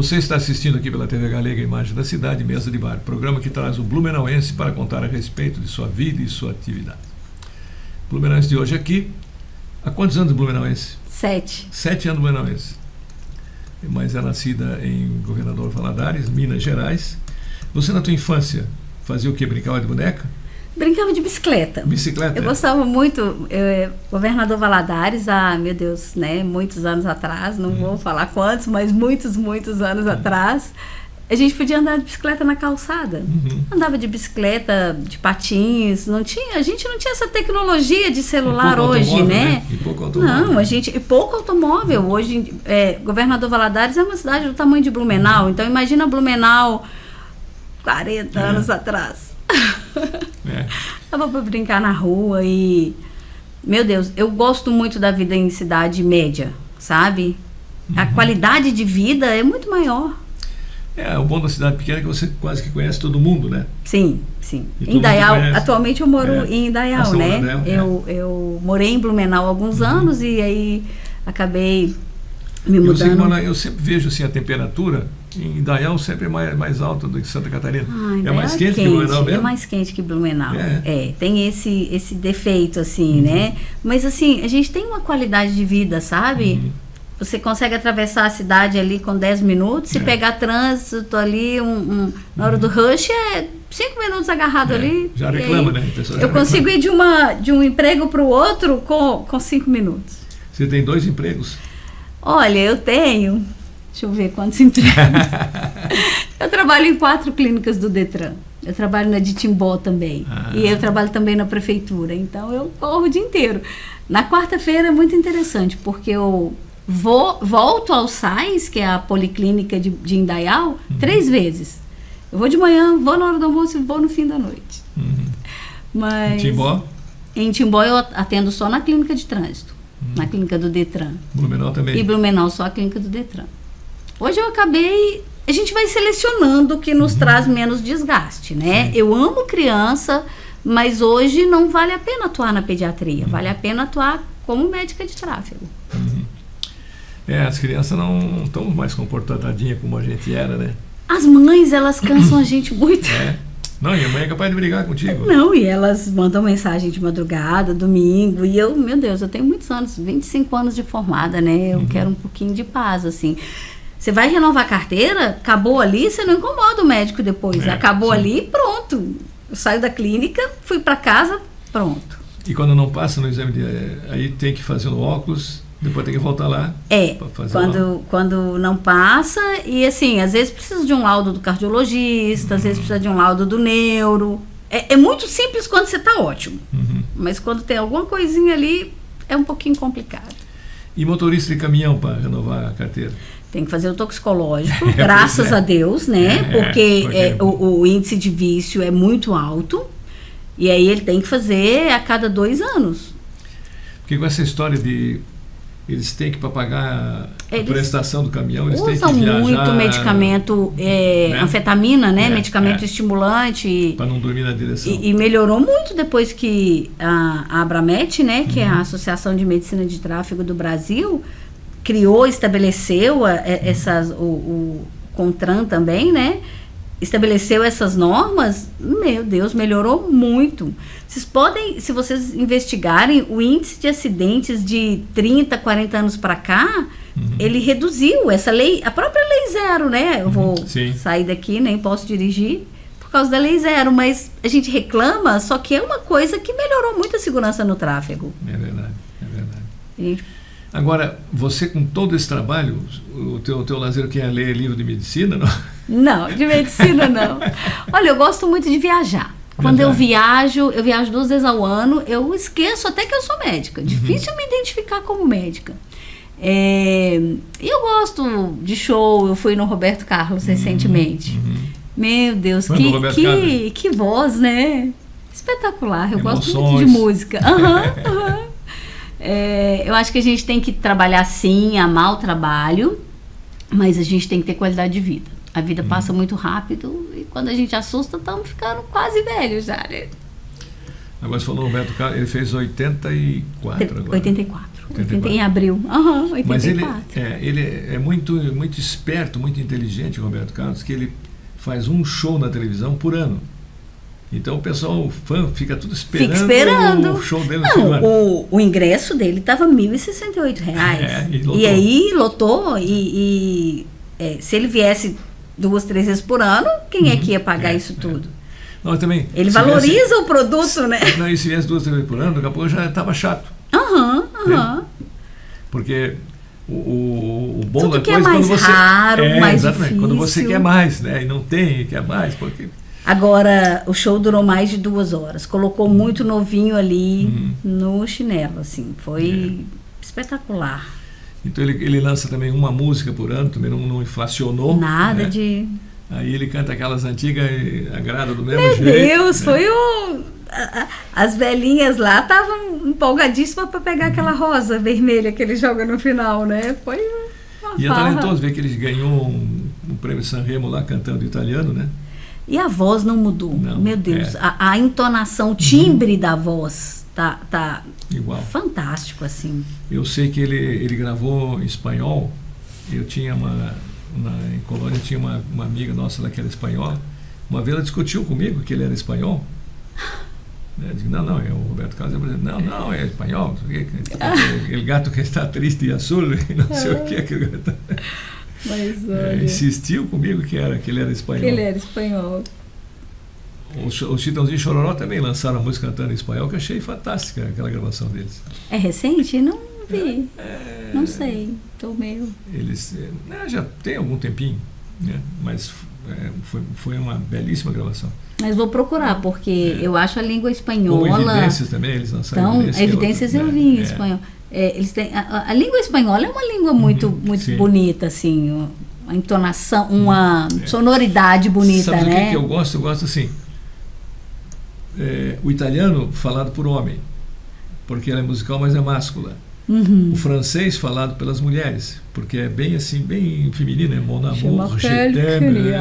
Você está assistindo aqui pela TV Galega Imagem da Cidade, Mesa de Bar, programa que traz o blumenauense para contar a respeito de sua vida e sua atividade. Blumenauense de hoje aqui. Há quantos anos blumenauense? 7. 7 anos blumenauense. Mas é nascida em Governador Valadares, Minas Gerais. Você, na tua infância, fazia o quê? Brincava de boneca? Brincava de bicicleta. Bicicleta? Eu gostava muito. Governador Valadares, meu Deus, né? Muitos anos atrás, não vou falar quantos, mas muitos anos atrás, a gente podia andar de bicicleta na calçada. Andava de bicicleta, de patins, a gente não tinha essa tecnologia de celular hoje, né? E pouco automóvel. Não, e pouco automóvel. Hoje, Governador Valadares é uma cidade do tamanho de Blumenau, então imagina Blumenau 40 anos atrás. Dava para brincar na rua e... Meu Deus, eu gosto muito da vida em cidade média, sabe? A qualidade de vida é muito maior. O bom da cidade pequena é que você quase que conhece todo mundo, né? Sim. Em Indaial, atualmente eu moro em Indaial, né? Eu morei em Blumenau há alguns anos e aí acabei me mudando. Eu sempre vejo assim, a temperatura em Indaial sempre é mais alta do que Santa Catarina. É mais quente que Blumenau mesmo? É mais quente que Blumenau. Tem esse defeito, assim, né? Mas assim, a gente tem uma qualidade de vida, sabe? Você consegue atravessar a cidade ali com 10 minutos, se pegar trânsito ali, na hora do rush, 5 minutos agarrado ali. Já reclama, aí, né? Eu consigo ir de um emprego para o outro com 5 minutos. Você tem 2 empregos? Olha, eu tenho... Deixa eu ver quantos empregos. Eu trabalho em 4 clínicas do Detran. Eu trabalho na de Timbó também. E eu trabalho também na prefeitura. Então, eu corro o dia inteiro. Na quarta-feira é muito interessante, porque eu volto ao SAIS, que é a Policlínica de Indaial, 3 vezes. Eu vou de manhã, vou na hora do almoço e vou no fim da noite. Mas, em Timbó? Em Timbó eu atendo só na clínica de trânsito. Na clínica do Detran. Blumenau também? E Blumenau só a clínica do Detran. Hoje eu acabei... A gente vai selecionando o que nos traz menos desgaste, né? Eu amo criança, mas hoje não vale a pena atuar na pediatria. Vale a pena atuar como médica de tráfego. As crianças não estão mais comportadinhas como a gente era, né? As mães, elas cansam a gente muito. Não, e a mãe é capaz de brigar contigo. Não, e elas mandam mensagem de madrugada, domingo, e eu, meu Deus, eu tenho muitos anos, 25 anos de formada, né? Eu quero um pouquinho de paz, assim. Você vai renovar a carteira, acabou ali, você não incomoda o médico depois. Acabou ali, pronto. Eu saio da clínica, fui para casa, pronto. E quando não passa no exame, aí tem que fazer no óculos, depois tem que voltar lá. Pra fazer quando não passa, e assim, às vezes precisa de um laudo do cardiologista, às vezes precisa de um laudo do neuro. É muito simples quando você está ótimo. Mas quando tem alguma coisinha ali, é um pouquinho complicado. E motorista de caminhão para renovar a carteira? Tem que fazer o toxicológico, graças a Deus, né? Porque o índice de vício é muito alto. E aí ele tem que fazer a cada 2 anos. Porque com essa história de... Eles têm que, para pagar a prestação do caminhão, eles têm que viajar... Usam muito medicamento, anfetamina, né? Medicamento estimulante. Para não dormir na direção. E melhorou muito depois que a Abramet, né? Que é a Associação de Medicina de Tráfego do Brasil... estabeleceu o CONTRAN também, né? Estabeleceu essas normas, meu Deus, melhorou muito. Vocês podem, se vocês investigarem, o índice de acidentes de 30, 40 anos para cá, ele reduziu. Essa lei, a própria Lei Zero, né? Eu vou sair daqui, nem posso dirigir por causa da Lei Zero, mas a gente reclama, só que é uma coisa que melhorou muito a segurança no tráfego. É verdade. Agora, você com todo esse trabalho, o teu lazer que é ler livro de medicina, não? Não, de medicina não. Olha, eu gosto muito de viajar. Quando eu viajo 2 vezes ao ano, eu esqueço até que eu sou médica. Difícil me identificar como médica. E eu gosto de show, eu fui no Roberto Carlos recentemente. Meu Deus, que voz, né? Espetacular, eu gosto muito de música. Eu acho que a gente tem que trabalhar sim, amar o trabalho, mas a gente tem que ter qualidade de vida. A vida passa muito rápido e quando a gente assusta, estamos ficando quase velhos já, né? Agora você falou Roberto Carlos, ele fez 84 agora. 84. Em abril. 84. Mas ele é muito, muito esperto, muito inteligente, Roberto Carlos, que ele faz um show na televisão por ano. Então o pessoal, o fã, fica tudo esperando o show dele no fim do ano. O ingresso dele estava R$ 1.068. E aí lotou. Se ele viesse 2, 3 vezes por ano, quem é que ia pagar isso tudo? Não, também, ele valoriza o produto, né? Não, e se viesse 2, 3 vezes por ano, daqui a pouco já estava chato. Porque o bom tudo da que coisa é mais quando você raro, mais difícil. Quando você quer mais, né? E não tem, quer mais, porque... Agora, o show durou mais de 2 horas. Colocou muito novinho ali no chinelo, assim. Foi espetacular. Então ele lança também uma música por ano, também não inflacionou. Nada, né? Aí ele canta aquelas antigas e agrada do mesmo jeito. Meu Deus, né? Foi as velhinhas lá estavam empolgadíssimas para pegar aquela rosa vermelha que ele joga no final, né? Foi uma E é talentoso ver que ele ganhou um prêmio Sanremo lá cantando italiano, né? E a voz não mudou. Não, meu Deus, a entonação, o timbre da voz tá igual. Fantástico, assim. Eu sei que ele gravou em espanhol. Eu tinha em Colônia tinha uma amiga nossa lá que era espanhola. Uma vez ela discutiu comigo que ele era espanhol. Eu digo, não, é o Roberto Carlos é brasileiro. Não, é espanhol. Aquele gato que está triste e azul, não sei o que. Mas, olha, insistiu comigo que ele era espanhol. Que ele era espanhol. O Chitãozinho e Chororó também lançaram a música cantando em espanhol, que eu achei fantástica aquela gravação deles. É recente? Não vi. Não sei. Tô meio... Eles já tem algum tempinho, né? Mas foi uma belíssima gravação. Mas vou procurar, porque eu acho a língua espanhola... Ou Evidências também, eles lançaram. Então, Evidências eu vi em espanhol. Eles têm, a língua espanhola é uma língua muito bonita, assim, uma entonação, uma sonoridade bonita, Sabe, né? Sabe o que eu gosto? Eu gosto assim, o italiano falado por homem, porque ela é musical, mas é máscula. O francês falado pelas mulheres, porque é bem assim, bem feminino, é mon amour, je t'aime.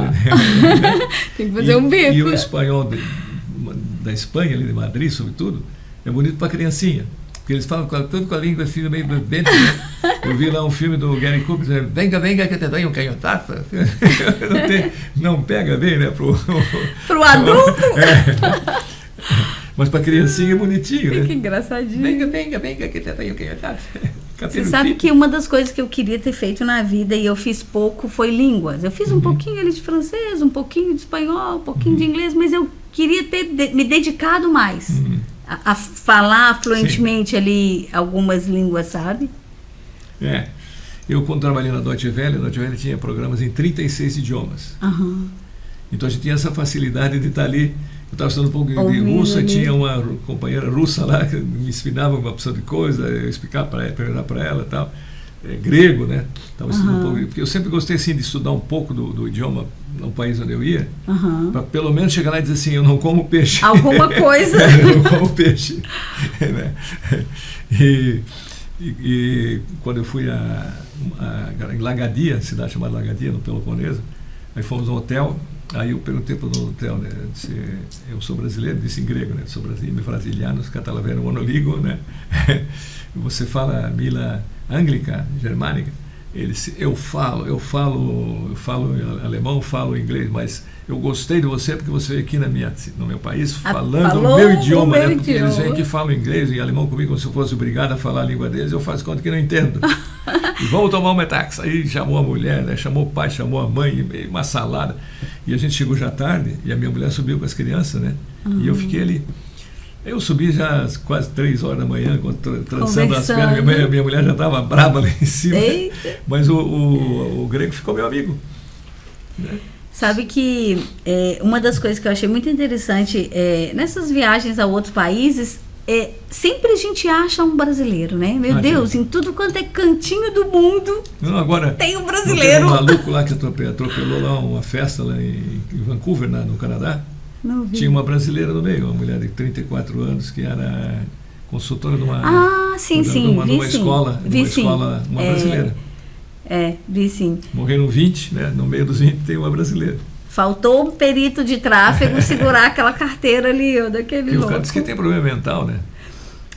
Tem que fazer um bico. E o espanhol da Espanha, ali de Madrid, sobretudo, é bonito para criancinha. Porque eles falam tudo com a língua assim, meio bebente, né? Eu vi lá um filme do Gary Cooper, dizendo, venga que te dou um canhotaço. Não pega bem, né? Pro adulto? Mas para criancinha é bonitinho, né? Que engraçadinho. Venga que te dou um canhotaço. Você sabe que uma das coisas que eu queria ter feito na vida e eu fiz pouco foi línguas. Eu fiz um pouquinho ali de francês, um pouquinho de espanhol, um pouquinho de inglês, mas eu queria ter me dedicado mais. A falar fluentemente ali algumas línguas, sabe? Eu quando trabalhei na Deutsche Welle tinha programas em 36 idiomas. Então a gente tinha essa facilidade de estar ali. Eu estava estudando um pouco de russo, e tinha uma companheira russa lá que me ensinava uma opção de coisa, eu explicava para ela, perguntar para ela e tal. Grego, né? Estava estudando um pouco, porque eu sempre gostei assim, de estudar um pouco do idioma no país onde eu ia, para pelo menos chegar lá e dizer assim, eu não como peixe. Alguma coisa. Eu não como peixe. Né? E quando eu fui em Lagadia, cidade chamada Lagadia, no Peloponeso, aí fomos no hotel, aí eu perguntei para o dono do hotel, né? Eu disse, eu sou brasileiro, disse em grego, né? Sou brasilianos, catalaveno monoligo, né? Você fala Mila Anglica, germânica? Ele disse, eu falo alemão, falo inglês, mas eu gostei de você porque você veio aqui no meu país falando o meu idioma, né? Porque eles vêm aqui e falam inglês e alemão comigo, como se eu fosse obrigado a falar a língua deles, eu faço conta que não entendo. E vamos tomar um táxi. Aí chamou a mulher, né? Chamou o pai, chamou a mãe, uma salada. E a gente chegou já tarde e a minha mulher subiu com as crianças, né? E eu fiquei ali. Eu subi já às quase 3 horas da manhã, trançando as pernas. Minha mulher já estava brava lá em cima. Eita. Mas o grego ficou meu amigo. Né? Sabe que uma das coisas que eu achei muito interessante nessas viagens a outros países, sempre a gente acha um brasileiro, né? Meu Deus, em tudo quanto é cantinho do mundo, agora, tem um brasileiro. Tem um maluco lá que atropelou lá uma festa lá em Vancouver, no Canadá. Tinha uma brasileira no meio, uma mulher de 34 anos que era consultora de uma, numa escola, uma brasileira. Vi sim. Morreram 20, né? No meio dos 20 tem uma brasileira. Faltou um perito de tráfego segurar aquela carteira ali, ó, daquele E o louco. cara diz que tem problema mental, né?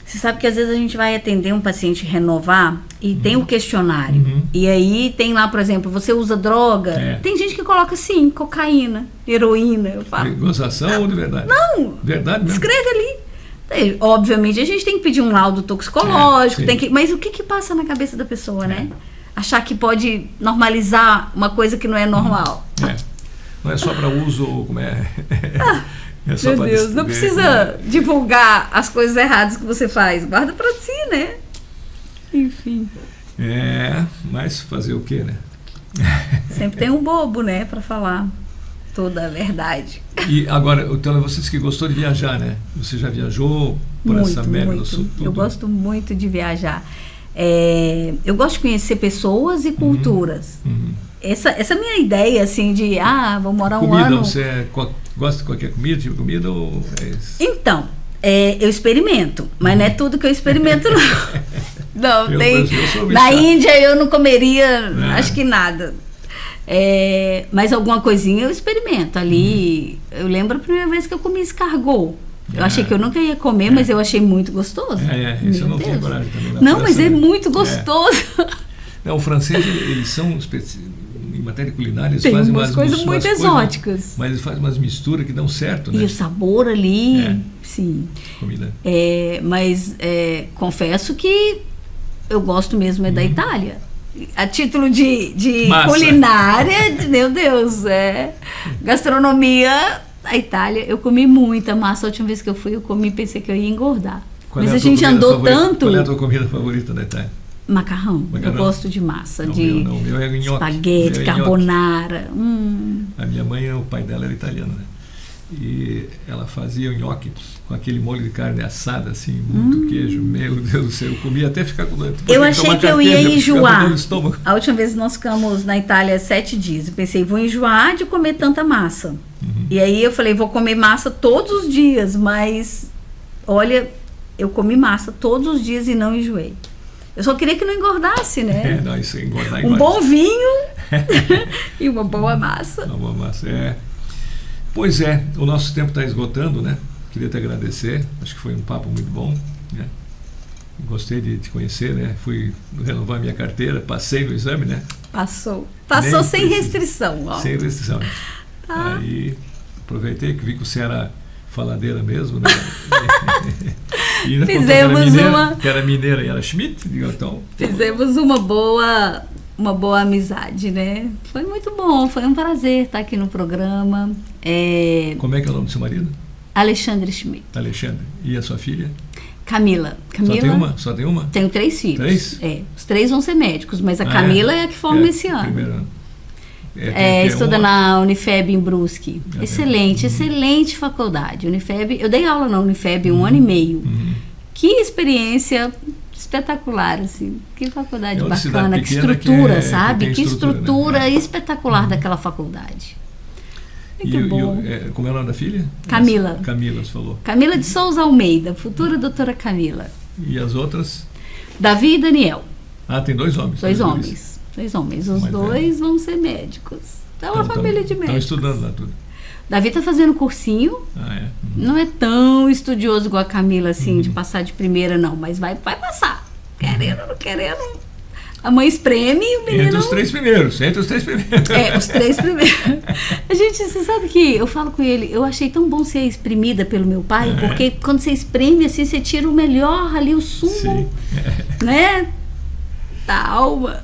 Você sabe que às vezes a gente vai atender um paciente renovar e tem o questionário. Uhum. E aí tem lá, por exemplo, você usa droga? É. Tem gente que coloca sim, cocaína, heroína. Eu falo, Gozação ou de verdade? não, Verdade mesmo. escreve ali. Obviamente a gente tem que pedir um laudo toxicológico, sim. mas o que passa na cabeça da pessoa, né? Achar que pode normalizar uma coisa que não é normal. Não é só para uso, como é? É só Meu pra Deus, não precisa divulgar as coisas erradas que você faz. Guarda pra si, né? Enfim. Mas fazer o quê, né? Sempre tem um bobo, né? Pra falar toda a verdade. E agora, então, você disse que gostou de viajar, né? Você já viajou por essa América do Sul? Eu gosto muito de viajar. Eu gosto de conhecer pessoas e culturas. Essa é a minha ideia, assim, de, vou morar um ano... Você gosta de qualquer comida, tipo de comida, ou Então, eu experimento, mas não é tudo que eu experimento, não. Não, na Índia eu não comeria, acho que nada. Mas alguma coisinha eu experimento. Ali, eu lembro a primeira vez que eu comi escargot. Eu achei que eu nunca ia comer, mas eu achei muito gostoso. Isso eu não tenho coragem também. Não, mas é muito gostoso. Não, o francês, eles são... Em matéria culinária, eles tem fazem umas coisas muito exóticas. Mas eles fazem umas misturas que dão certo, né? E o sabor ali, sim. Comida. Mas confesso que eu gosto mesmo da Itália. A título de culinária, meu Deus, gastronomia, a Itália, eu comi muita massa. A última vez que eu fui, eu comi, pensei que eu ia engordar. Mas a gente andou tanto... Qual é a tua comida favorita da Itália? Macarrão. Eu gosto de massa, de meu é espaguete, carbonara. A minha mãe, o pai dela era italiano, né? E ela fazia o nhoque com aquele molho de carne assada, assim, muito queijo. Meu Deus do céu, eu comia até ficar com... Eu achei que eu ia enjoar. A última vez nós ficamos na Itália 7 dias. Eu pensei, vou enjoar de comer tanta massa. E aí eu falei, vou comer massa todos os dias, mas olha, eu comi massa todos os dias e não enjoei. Eu só queria que não engordasse, né? Não, isso é engordar. Um bom vinho e uma boa massa. Uma boa massa, Pois o nosso tempo está esgotando, né? Queria te agradecer, acho que foi um papo muito bom, né? Gostei de te conhecer, né? Fui renovar minha carteira, passei no exame, né? Passou sem restrição. Ó. Sem restrição. Tá. Aí aproveitei que vi que você era faladeira mesmo, né? E fizemos que era mineira e era Schmidt, então. Fizemos uma boa amizade, né? Foi muito bom, foi um prazer estar aqui no programa. Como é que é o nome do seu marido? Alexandre Schmidt. Alexandre. E a sua filha? Camila. Só tem uma? Tenho 3 filhos. 3? Os 3 vão ser médicos, mas a Camila é a que forma esse ano. Primeiro ano. Estuda na Unifeb em Brusque. Excelente faculdade. Unifeb, eu dei aula na Unifeb 1 ano e meio. Que experiência espetacular, assim. Que faculdade bacana, que estrutura, sabe? Que estrutura, né? Espetacular daquela faculdade. Muito bom. Como é o nome da filha? Camila. Camila, você falou. Camila de Souza Almeida, futura doutora Camila. E as outras? Davi e Daniel. Tem 2 homens. 2 homens. Os dois vão ser médicos. Então, uma família de médicos. Estão estudando lá tudo. Davi está fazendo cursinho. Não é tão estudioso igual a Camila, assim, de passar de primeira, não. Mas vai passar. Querendo ou não querendo. A mãe espreme e o menino... Entre os 3 primeiros. Os 3 primeiros. Você sabe que eu falo com ele, eu achei tão bom ser exprimida pelo meu pai, porque quando você espreme, assim, você tira o melhor ali, o sumo, né? Da alma.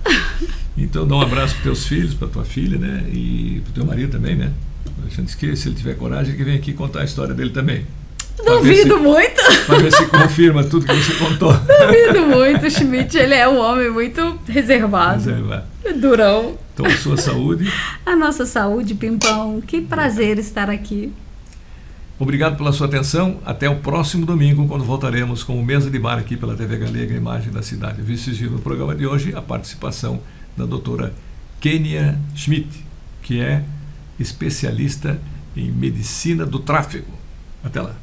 Então dá um abraço para teus filhos, para tua filha, né? E para teu marido também, né? Antes que, se ele tiver coragem, que vem aqui contar a história dele também. Duvido muito. Para ver se confirma tudo que você contou. Duvido muito, Schmidt. Ele é um homem muito reservado. Durão. Então, a sua saúde. A nossa saúde, Pimpão. Que prazer estar aqui. Obrigado pela sua atenção. Até o próximo domingo, quando voltaremos com o Mesa de Bar aqui pela TV Galega, a imagem da cidade. Viu no programa de hoje a participação da doutora Kênia Schmidt, que é especialista em medicina do tráfego. Até lá.